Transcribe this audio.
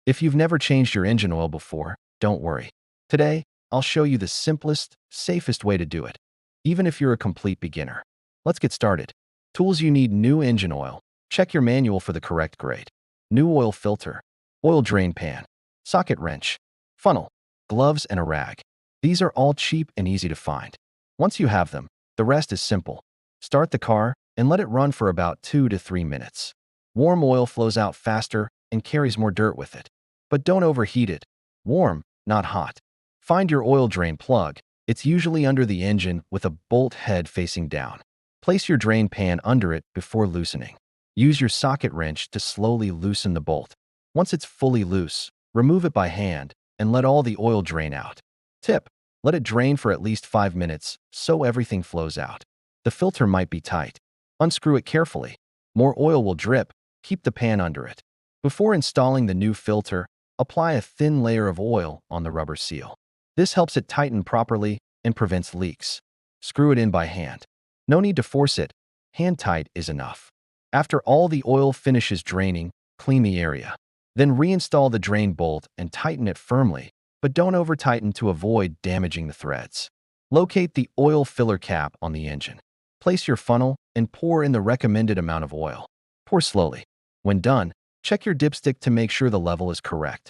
If you've never changed your engine oil before, don't worry. Today, I'll show you the simplest, safest way to do it, even if you're a complete beginner. Let's get started. Tools you need: new engine oil. Check your manual for the correct grade. New oil filter, oil drain pan, socket wrench, funnel, gloves, and a rag. These are all cheap and easy to find. Once you have them, the rest is simple. Start the car and let it run for about 2 to 3 minutes. Warm oil flows out faster and carries more dirt with it. But don't overheat it. Warm, not hot. Find your oil drain plug. It's usually under the engine with a bolt head facing down. Place your drain pan under it before loosening. Use your socket wrench to slowly loosen the bolt. Once it's fully loose, remove it by hand and let all the oil drain out. Tip: let it drain for at least 5 minutes so everything flows out. The filter might be tight. Unscrew it carefully. More oil will drip. Keep the pan under it. Before installing the new filter, apply a thin layer of oil on the rubber seal. This helps it tighten properly and prevents leaks. Screw it in by hand. No need to force it. Hand tight is enough. After all the oil finishes draining, clean the area. Then reinstall the drain bolt and tighten it firmly, but don't over-tighten to avoid damaging the threads. Locate the oil filler cap on the engine. Place your funnel and pour in the recommended amount of oil. Pour slowly. When done, check your dipstick to make sure the level is correct.